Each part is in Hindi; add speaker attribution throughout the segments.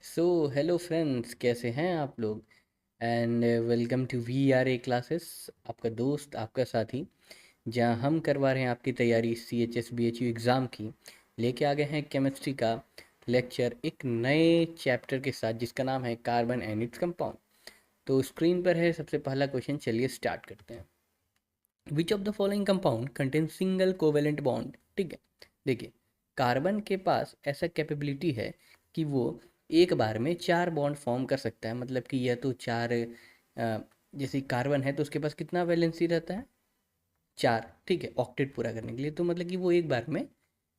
Speaker 1: सो हेलो फ्रेंड्स, कैसे हैं आप लोग। And welcome to VRA classes. आपका दोस्त, आपका साथी, जहां हम करवा रहे हैं आपकी तैयारी CHS BHU एग्ज़ाम की। लेके आ गए हैं केमिस्ट्री का लेक्चर एक नए चैप्टर के साथ, जिसका नाम है कार्बन एंड इट्स कंपाउंड। तो स्क्रीन पर है सबसे पहला क्वेश्चन, चलिए स्टार्ट करते हैं। Which of the following compound contain single covalent bond. ठीक है, देखिए, कार्बन के पास ऐसा कैपेबिलिटी है कि वो एक बार में 4 बॉन्ड फॉर्म कर सकता है। मतलब कि यह तो चार, जैसे कार्बन है तो उसके पास कितना वैलेंसी रहता है, 4। ठीक है, ऑक्टेट पूरा करने के लिए, तो मतलब कि वो एक बार में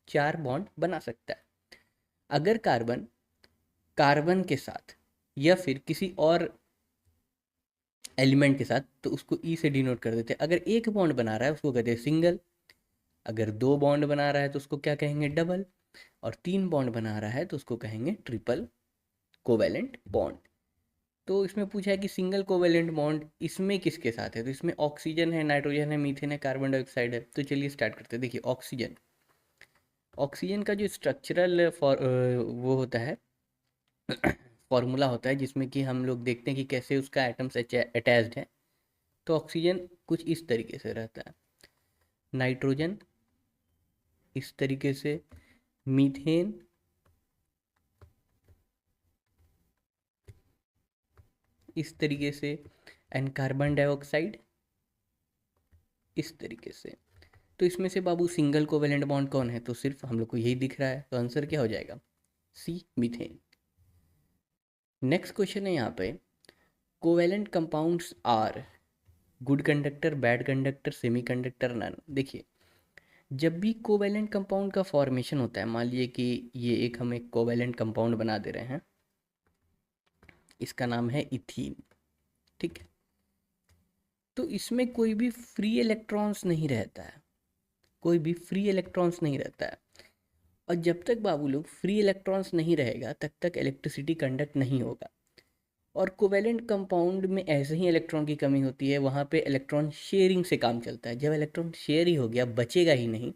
Speaker 1: 4 बॉन्ड बना सकता है। अगर कार्बन कार्बन के साथ या फिर किसी और एलिमेंट के साथ, तो उसको ई से डिनोट कर देते हैं। अगर एक बॉन्ड बना रहा है उसको कहते हैं सिंगल। अगर 2 बॉन्ड बना रहा है तो उसको क्या कहेंगे, डबल। और 3 बॉन्ड बना रहा है तो उसको कहेंगे ट्रिपल कोवैलेंट बॉन्ड। तो इसमें पूछा है कि सिंगल कोवैलेंट बॉन्ड इसमें किसके साथ है, तो इसमें ऑक्सीजन है, नाइट्रोजन है, मीथेन है, कार्बन डाइऑक्साइड है। तो चलिए स्टार्ट करते हैं। देखिए, ऑक्सीजन ऑक्सीजन का जो स्ट्रक्चरल वो होता है, फॉर्मूला होता है, जिसमें कि हम लोग देखते हैं कि कैसे उसका एटम्स अटैच्ड है। तो ऑक्सीजन कुछ इस तरीके से रहता है, नाइट्रोजन इस तरीके से, मीथेन इस तरीके से, एंड कार्बन डाइऑक्साइड इस तरीके से। तो इसमें से बाबू सिंगल कोवेलेंट बॉन्ड कौन है, तो सिर्फ हम लोग को यही दिख रहा है, तो आंसर क्या हो जाएगा, सी, मीथेन। नेक्स्ट क्वेश्चन है यहाँ पे, covalent compounds are good conductor, bad conductor, semiconductor, none. देखिए, जब भी कोवेलेंट कंपाउंड का फॉर्मेशन होता है, मान लीजिए कि ये एक हम एक कोवेलेंट कंपाउंड बना दे रहे हैं, इसका नाम है इथीन। ठीक है, तो इसमें कोई भी फ्री इलेक्ट्रॉन्स नहीं रहता है, कोई भी फ्री इलेक्ट्रॉन्स नहीं रहता है। और जब तक बाबू लोग फ्री इलेक्ट्रॉन्स नहीं रहेगा तब तक इलेक्ट्रिसिटी कंडक्ट नहीं होगा। और कोवेलेंट कंपाउंड में ऐसे ही इलेक्ट्रॉन की कमी होती है, वहाँ पे इलेक्ट्रॉन शेयरिंग से काम चलता है। जब इलेक्ट्रॉन शेयर ही हो गया, बचेगा ही नहीं,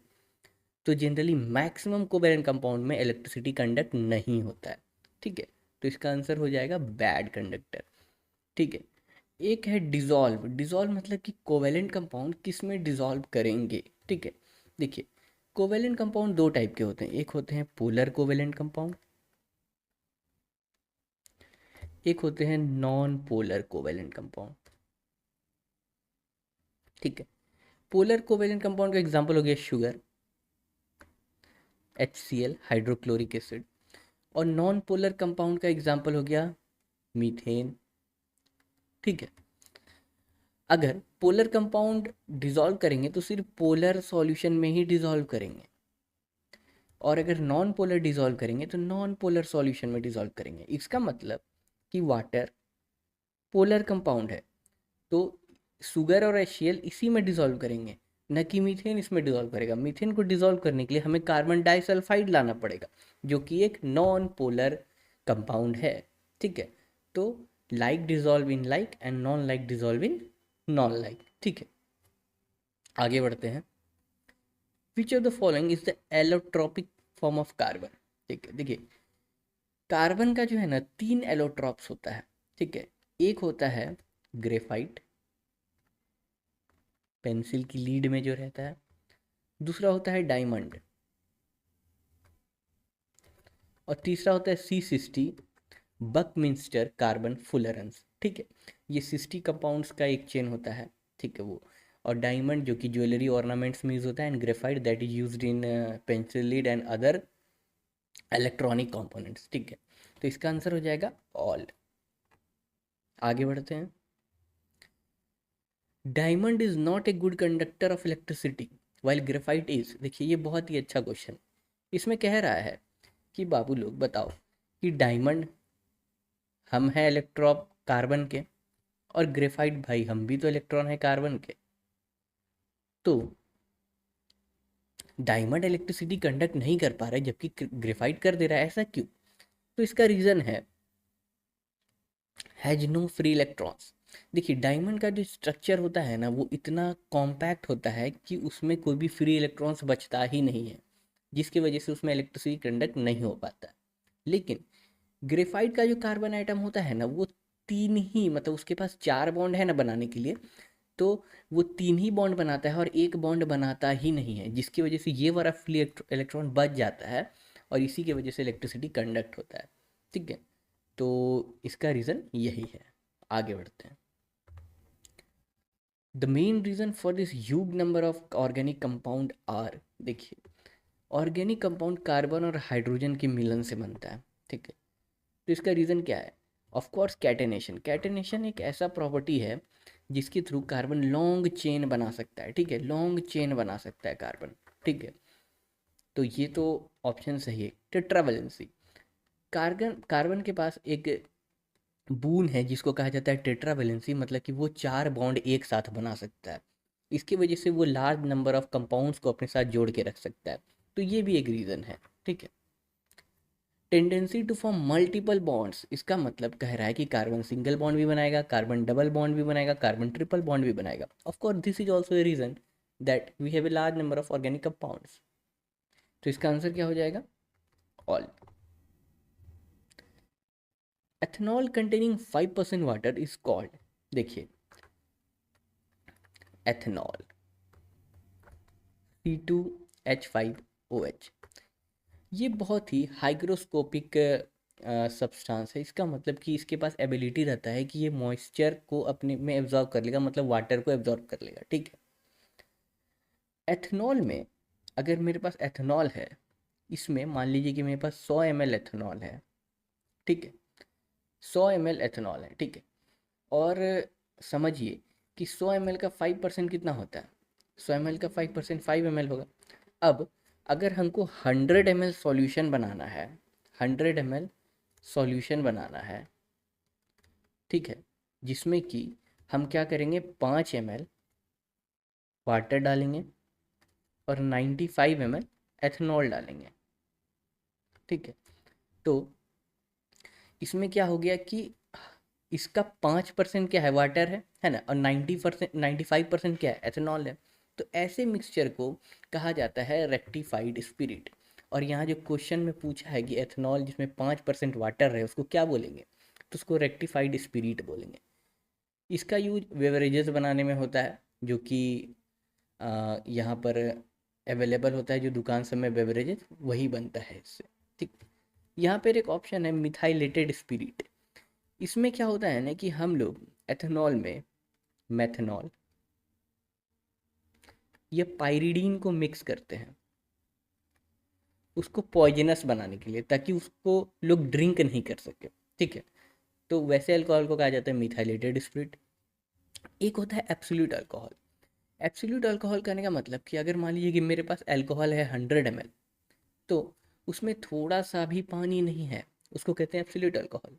Speaker 1: तो जनरली मैक्सिमम कोवेलेंट कंपाउंड में इलेक्ट्रिसिटी कंडक्ट नहीं होता है। ठीक है, तो इसका आंसर हो जाएगा बैड कंडक्टर। ठीक है, एक है डिसॉल्व। डिसॉल्व मतलब कि कोवेलेंट कंपाउंड किस में डिसॉल्व करेंगे। ठीक है, देखिए, कोवेलेंट कंपाउंड दो टाइप के होते हैं, एक होते हैं पोलर कोवेलेंट कंपाउंड, एक होते हैं नॉन पोलर कोवेलेंट कंपाउंड। ठीक है, पोलर कोवेलेंट कंपाउंड का एग्जांपल हो गया शुगर, HCl, हाइड्रोक्लोरिक एसिड। और नॉन पोलर कंपाउंड का एग्जांपल हो गया मीथेन। ठीक है, अगर पोलर कंपाउंड डिसॉल्व करेंगे तो सिर्फ पोलर सॉल्यूशन में ही डिसॉल्व करेंगे, और अगर नॉन पोलर डिसॉल्व करेंगे तो नॉन पोलर सॉल्यूशन में डिसॉल्व करेंगे। इसका मतलब कि वाटर पोलर कंपाउंड है, तो शुगर और HCl इसी में डिसॉल्व करेंगे, न कि मीथेन इसमें डिसॉल्व करेगा। मीथेन को डिसॉल्व करने के लिए हमें कार्बन डाइसल्फाइड लाना पड़ेगा, जो कि एक नॉन पोलर कंपाउंड है। ठीक है, तो like dissolve in like and non like dissolve in non like. ठीक है, आगे बढ़ते हैं। Which of the following is the allotropic form of carbon. ठीक है, देखिए, कार्बन का जो है ना 3 एलोट्रॉप्स होता है। ठीक है, एक होता है ग्रेफाइट, पेंसिल की लीड में जो रहता है। दूसरा होता है डायमंड, और तीसरा होता है C60, बकमिंस्टर कार्बन फुलरेंस। ठीक है, ये 60 कंपाउंड्स का एक चेन होता है। ठीक है, वो, और डायमंड जो कि ज्वेलरी ऑर्नामेंट्स में यूज होता है, and graphite that is used in pencil lead and other electronic components. ठीक है, तो इसका आंसर हो जाएगा ऑल। आगे बढ़ते हैं। Diamond is not a good conductor of electricity while graphite is. देखिए, ये बहुत ही अच्छा क्वेश्चन। इसमें कह रहा है कि बाबू लोग बताओ कि डायमंड, हम हैं इलेक्ट्रॉन कार्बन के, और ग्रेफाइट भाई हम भी तो इलेक्ट्रॉन है कार्बन के, तो डायमंड इलेक्ट्रिसिटी कंडक्ट नहीं कर पा रहा है जबकि ग्रेफाइट कर दे रहा है। ऐसा क्यों, तो इसका रीज़न है हैज नो फ्री इलेक्ट्रॉन्स। देखिए, डायमंड का जो स्ट्रक्चर होता है ना, वो इतना कॉम्पैक्ट होता है कि उसमें कोई भी फ्री इलेक्ट्रॉन्स बचता ही नहीं है, जिसकी वजह से उसमें इलेक्ट्रिसिटी कंडक्ट नहीं हो पाता। लेकिन ग्रेफाइट का जो कार्बन आइटम होता है ना, वो तीन ही, मतलब उसके पास चार बॉन्ड है ना बनाने के लिए, तो वो तीन ही बॉन्ड बनाता है और एक बॉन्ड बनाता ही नहीं है, जिसकी वजह से ये वाला फ्री इलेक्ट्रॉन बच जाता है और इसी की वजह से इलेक्ट्रिसिटी कंडक्ट होता है। ठीक है, तो इसका रीज़न यही है। आगे बढ़ते हैं। The main reason for this huge number of organic compound are, देखिए ऑर्गेनिक कंपाउंड कार्बन और हाइड्रोजन के मिलन से बनता है। ठीक है, तो इसका रीज़न क्या है? Of course catenation. कैटेनेशन एक ऐसा प्रॉपर्टी है जिसके थ्रू कार्बन लॉन्ग चेन बना सकता है। ठीक है, लॉन्ग चेन बना सकता है कार्बन। ठीक है, तो ये तो ऑप्शन सही है, टेट्रावेलेंसी। कार्बन कार्बन के पास एक बून है जिसको कहा जाता है टेट्रावेलेंसी, मतलब कि वो चार बॉन्ड एक साथ बना सकता है। इसकी वजह से वो लार्ज नंबर ऑफ कंपाउंड्स को अपने साथ जोड़ के रख सकता है। तो ये भी एक रीज़न है। ठीक है, tendency to form multiple bonds, इसका मतलब कह रहा है कि कार्बन सिंगल बॉन्ड भी बनाएगा, कार्बन डबल बॉन्ड भी बनाएगा, कार्बन ट्रिपल बॉन्ड भी बनाएगा। Of course this is also a reason that we have a large number of organic compounds. तो इसका आंसर क्या हो जाएगा? All. Ethanol containing 5% water is called, देखिए एथेनॉल C2H5OH, ये बहुत ही हाइग्रोस्कोपिक सब्सटेंस है। इसका मतलब कि इसके पास एबिलिटी रहता है कि ये मॉइस्चर को अपने में एब्जॉर्ब कर लेगा, मतलब वाटर को एब्जॉर्ब कर लेगा। ठीक है, एथेनॉल में अगर मेरे पास एथेनॉल है, इसमें मान लीजिए कि मेरे पास 100 ml एथेनॉल है। ठीक है, 100 ml एथेनॉल है। ठीक है, और समझिए कि 100 ml का 5% कितना होता है? 100 ml का 5% 5 ml होगा। अब अगर हमको 100 ml सॉल्यूशन बनाना है, 100 ml सॉल्यूशन बनाना है, ठीक है, जिसमें कि हम क्या करेंगे, 5 ml वाटर डालेंगे और 95 ml एथेनॉल डालेंगे। ठीक है, तो इसमें क्या हो गया कि इसका 5% क्या है, वाटर है ना, और 95% क्या है, एथेनॉल है। तो ऐसे मिक्सचर को कहा जाता है रेक्टिफाइड स्पिरिट। और यहाँ जो क्वेश्चन में पूछा है कि एथेनॉल जिसमें 5% वाटर है उसको क्या बोलेंगे, तो उसको रेक्टिफाइड स्पिरिट बोलेंगे। इसका यूज बेवरेजेस बनाने में होता है, जो कि यहाँ पर अवेलेबल होता है, जो दुकान सब में बेवरेजेस वही बनता है इससे। ठीक, यहाँ पर एक ऑप्शन है मिथाइलेटेड स्पिरिट। इसमें क्या होता है ना कि हम लोग एथेनॉल में मेथनॉल या पाइरिडीन को मिक्स करते हैं उसको पॉइजनस बनाने के लिए, ताकि उसको लोग ड्रिंक नहीं कर सके। ठीक है, तो वैसे अल्कोहल को कहा जाता है मिथाइलेटेड स्पिरिट। एक होता है एब्सोल्यूट अल्कोहल। एब्सोल्यूट अल्कोहल कहने का मतलब कि अगर मान लीजिए कि मेरे पास अल्कोहल है 100 ml, तो उसमें थोड़ा सा भी पानी नहीं है, उसको कहते हैं एब्सोल्यूट अल्कोहल।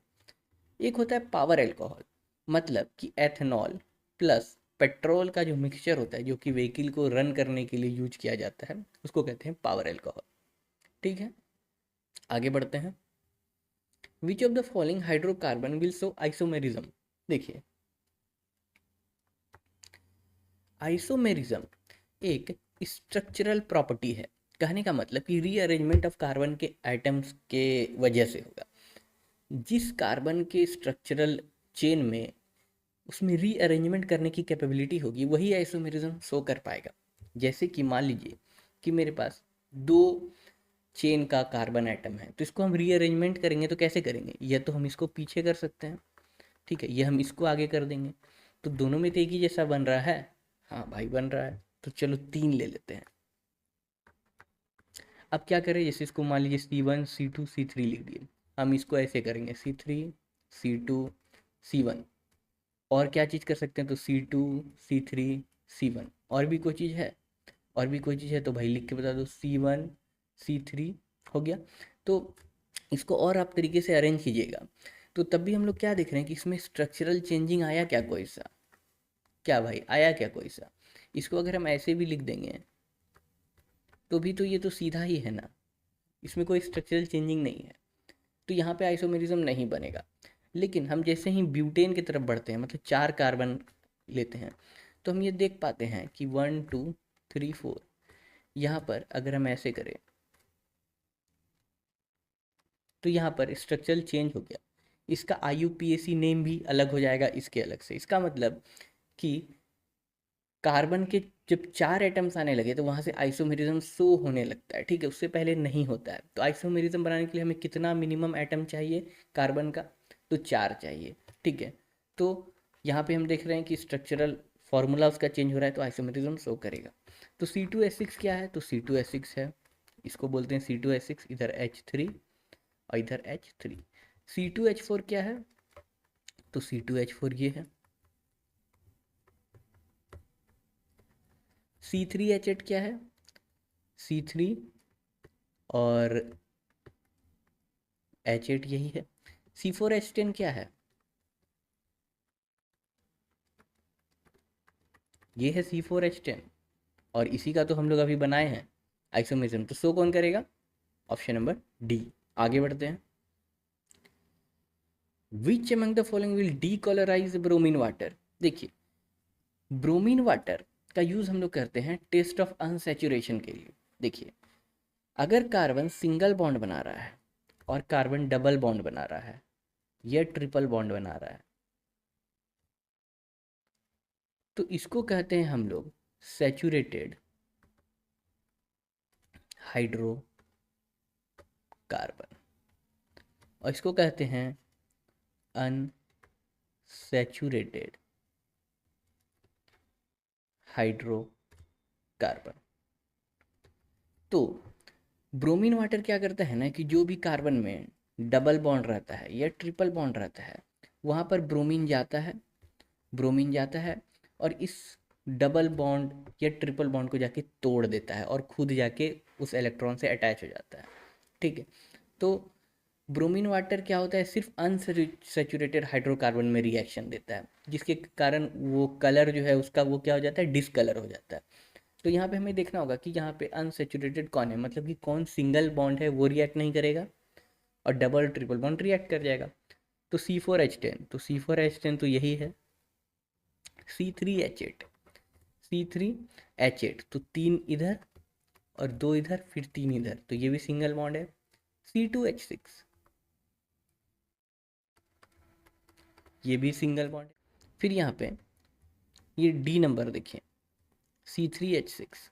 Speaker 1: एक होता है पावर अल्कोहल, मतलब कि एथेनॉल प्लस पेट्रोल का जो मिक्सचर होता है, जो कि व्हीकल को रन करने के लिए यूज किया जाता है, उसको कहते हैं पावर अल्कोहल। ठीक है, आगे बढ़ते हैं। Which of the following hydrocarbon will show isomerism, देखिए आइसोमेरिज्म एक स्ट्रक्चरल प्रॉपर्टी है। कहने का मतलब कि रीअरेंजमेंट ऑफ कार्बन के आइटम्स के वजह से होगा। जिस कार्बन के स्ट्रक्चरल चेन में उसमें रीअरेंजमेंट करने की कैपेबिलिटी होगी, वही आइसोमेरिज्म शो कर पाएगा। जैसे कि मान लीजिए कि मेरे पास दो चेन का कार्बन आइटम है, तो इसको हम रीअरेंजमेंट करेंगे तो कैसे करेंगे, या तो हम इसको पीछे कर सकते हैं, ठीक है, ये हम इसको आगे कर देंगे, तो दोनों में तो एक ही जैसा बन रहा है। हाँ भाई बन रहा है, तो चलो 3 ले लेते हैं। अब क्या करें, जैसे इसको मान लीजिए C1 C2 C3 लिख दिए, हम इसको ऐसे करेंगे C3 C2 C1। और क्या चीज़ कर सकते हैं, तो C2 C3 C1। और भी कोई चीज़ है? और भी कोई चीज़ है तो भाई लिख के बता दो, C1 C3 हो गया। तो इसको और आप तरीके से अरेंज कीजिएगा, तो तब भी हम लोग क्या देख रहे हैं कि इसमें स्ट्रक्चरल चेंजिंग आया क्या कोई सा? क्या भाई आया क्या कोई सा? इसको अगर हम ऐसे भी लिख देंगे तो भी तो ये तो सीधा ही है ना, इसमें कोई स्ट्रक्चरल चेंजिंग नहीं है, तो यहाँ पे आइसोमेरिज्म नहीं बनेगा। लेकिन हम जैसे ही ब्यूटेन की तरफ बढ़ते हैं, मतलब 4 कार्बन लेते हैं, तो हम ये देख पाते हैं कि 1 2 3 4, यहाँ पर अगर हम ऐसे करें तो यहाँ पर स्ट्रक्चरल चेंज हो गया, इसका IUPAC नेम भी अलग हो जाएगा इसके अलग से। इसका मतलब कि कार्बन के जब 4 एटम्स आने लगे तो वहाँ से आइसोमेरिज्म शो होने लगता है, ठीक है, उससे पहले नहीं होता है। तो आइसोमेरिज्म बनाने के लिए हमें कितना मिनिमम एटम चाहिए कार्बन का, तो 4 चाहिए, ठीक है। तो यहाँ पे हम देख रहे हैं कि स्ट्रक्चरल फार्मूला उसका चेंज हो रहा है, तो आइसोमेरिज्म शो करेगा। तो C2H6 क्या है, तो C2H6 है, इसको बोलते हैं C2H6, इधर H3 और इधर H3। C2H4 क्या है, तो C2H4 ये है। C3H8 क्या है, C3 और H8 यही है। C4H10 क्या है, ये है C4H10, और इसी का तो हम लोग अभी बनाए हैं आइसोमेरिज्म, तो शो कौन करेगा, ऑप्शन नंबर डी। आगे बढ़ते हैं। Which among the following will decolourise bromine water. देखिए, ब्रोमीन वाटर का यूज़ हम लोग करते हैं टेस्ट ऑफ अनसैचुरेशन के लिए। देखिए, अगर कार्बन सिंगल बॉन्ड बना रहा है और कार्बन डबल बॉन्ड बना रहा है या ट्रिपल बॉन्ड बना रहा है, तो इसको कहते हैं हम लोग सैचुरेटेड हाइड्रोकार्बन, और इसको कहते हैं अनसैचुरेटेड हाइड्रोकार्बन। तो ब्रोमीन वाटर क्या करता है ना कि जो भी कार्बन में डबल बॉन्ड रहता है या ट्रिपल बॉन्ड रहता है, वहाँ पर ब्रोमीन जाता है, ब्रोमीन जाता है और इस डबल बॉन्ड या ट्रिपल बॉन्ड को जाके तोड़ देता है और खुद जाके उस इलेक्ट्रॉन से अटैच हो जाता है, ठीक है। तो ब्रोमीन वाटर क्या होता है, सिर्फ अनसैचुरेटेड हाइड्रोकार्बन में रिएक्शन देता है, जिसके कारण वो कलर जो है उसका वो क्या हो जाता है, डिसकलर हो जाता है। तो यहाँ पे हमें देखना होगा कि यहाँ पे अनसैचुरेटेड कौन है, मतलब कि कौन सिंगल बॉन्ड है वो रिएक्ट नहीं करेगा और डबल ट्रिपल बॉन्ड रिएक्ट कर जाएगा। तो C4H10, तो C4H10 तो यही है। C3H8, C3H8 तो 3 इधर और 2 इधर, फिर 3 इधर, तो ये भी सिंगल बॉन्ड है। C2H6 ये भी सिंगल बॉन्ड है। फिर यहाँ पे ये डी नंबर देखिए, C3H6,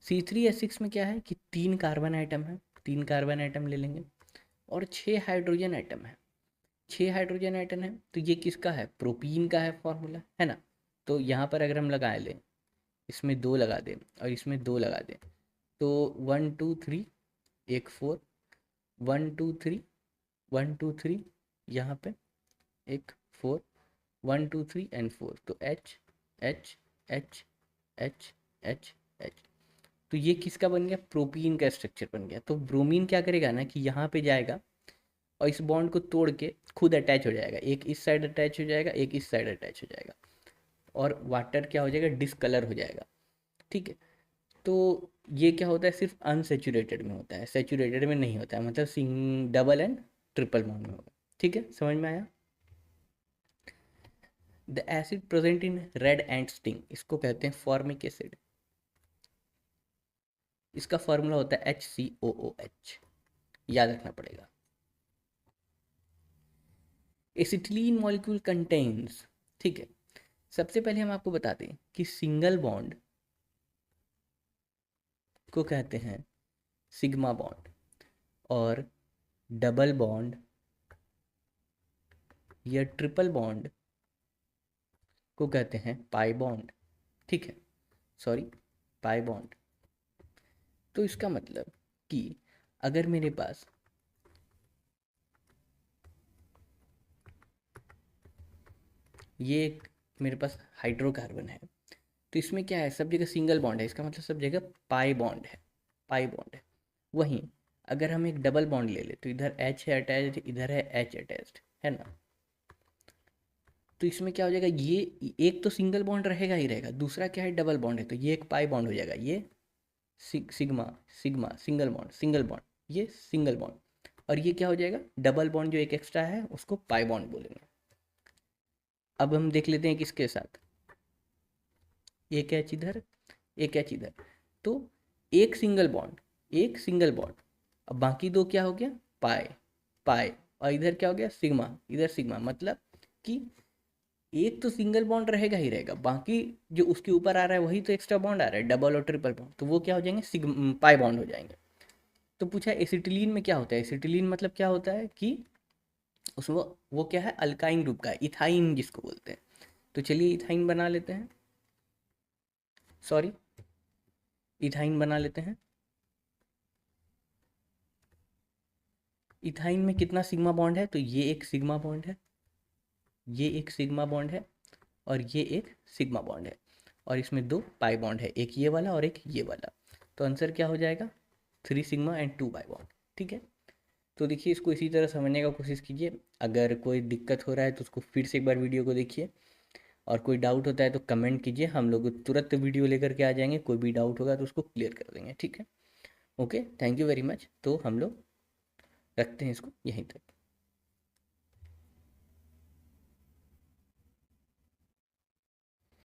Speaker 1: C3H6 में क्या है कि 3 कार्बन आइटम है, 3 कार्बन आइटम ले लेंगे और 6 हाइड्रोजन आइटम है, 6 हाइड्रोजन आइटम है। तो ये किसका है, प्रोपीन का है फॉर्मूला, है ना। तो यहाँ पर अगर हम लगा लें, इसमें 2 लगा दें और इसमें 2 लगा दें, तो 1 2 3 एक 4, 1 2 3 1 2 3, यहाँ पे एक 4, 1 2 3 एंड 4, तो H H H H H H। तो ये किसका बन गया, प्रोपीन का स्ट्रक्चर बन गया। तो ब्रोमीन क्या करेगा ना कि यहाँ पे जाएगा और इस बॉन्ड को तोड़ के खुद अटैच हो जाएगा, एक इस साइड अटैच हो जाएगा, एक इस साइड अटैच हो जाएगा, और वाटर क्या हो जाएगा, डिसकलर हो जाएगा, ठीक है। तो ये क्या होता है, सिर्फ अनसेचुरेटेड में होता है, सेचुरेटेड में नहीं होता है, मतलब सिंग डबल एंड ट्रिपल बॉन्ड में होगा, ठीक है, समझ में आया। The acid present in red and sting, इसको कहते हैं फॉर्मिक एसिड, इसका फॉर्मूला होता है HCOOH, याद रखना पड़ेगा। एसिटिलीन मॉलिक्यूल कंटेन्स, ठीक है। सबसे पहले हम आपको बता दें कि सिंगल बॉन्ड को कहते हैं सिग्मा बॉन्ड और डबल बॉन्ड या ट्रिपल बॉन्ड को कहते हैं पाई बॉन्ड, ठीक है, सॉरी, पाई बॉन्ड। तो इसका मतलब कि अगर मेरे पास ये एक मेरे पास हाइड्रोकार्बन है, तो इसमें क्या है, सब जगह सिंगल बॉन्ड है, इसका मतलब सब जगह पाई बॉन्ड है, पाई बॉन्ड है। वहीं अगर हम एक डबल बॉन्ड ले ले, तो इधर H है अटैच्ड, इधर है H अटैच्ड, है ना। तो इसमें क्या हो जाएगा, ये एक तो सिंगल बॉन्ड रहेगा ही रहेगा, दूसरा क्या है, डबल बॉन्ड है, तो ये एक पाई बॉन्ड हो जाएगा, ये सिग्मा सिग्मा सिंगल बॉन्ड, ये सिंगल बॉन्ड, और ये क्या हो जाएगा, डबल बॉन्ड जो एक एक्स्ट्रा है उसको पाई बॉन्ड बोलेंगे। अब हम देख लेते हैं किसके साथ, एक एच इधर, एक एच इधर, तो एक सिंगल बॉन्ड, एक सिंगल बॉन्ड, अब बाकी दो क्या हो गया, पाई, पाई, और इधर क्या हो गया सिग्मा, इधर सिग्मा, मतलब कि एक तो सिंगल बॉन्ड रहेगा ही रहेगा, बाकी जो उसके ऊपर आ रहा है वही तो एक्स्ट्रा बॉन्ड आ रहा है, डबल और ट्रिपल बॉन्ड, तो वो क्या हो जाएंगे पाई बॉन्ड हो जाएंगे। तो पूछा एसिटिलीन में क्या होता है, एसिटिलीन मतलब क्या होता है कि उसमें वो क्या है, अल्काइन ग्रुप का है, इथाइन जिसको बोलते हैं। तो चलिए इथाइन बना लेते हैं, सॉरी इथाइन बना लेते हैं। इथाइन में कितना सिग्मा बॉन्ड है, तो ये एक सिग्मा बॉन्ड है, ये एक सिग्मा बॉन्ड है, और ये एक सिग्मा बॉन्ड है, और इसमें दो पाई बॉन्ड है, एक ये वाला और एक ये वाला। तो आंसर क्या हो जाएगा, 3 सिग्मा एंड 2 पाई बॉन्ड। ठीक है, तो देखिए इसको इसी तरह समझने का कोशिश कीजिए। अगर कोई दिक्कत हो रहा है तो उसको फिर से एक बार वीडियो को देखिए, और कोई डाउट होता है तो कमेंट कीजिए, हम लोग तुरंत वीडियो लेकर के आ जाएंगे, कोई भी डाउट होगा तो उसको क्लियर कर देंगे। ठीक है, okay, thank you very much. तो हम लोग रखते हैं इसको यहीं तक।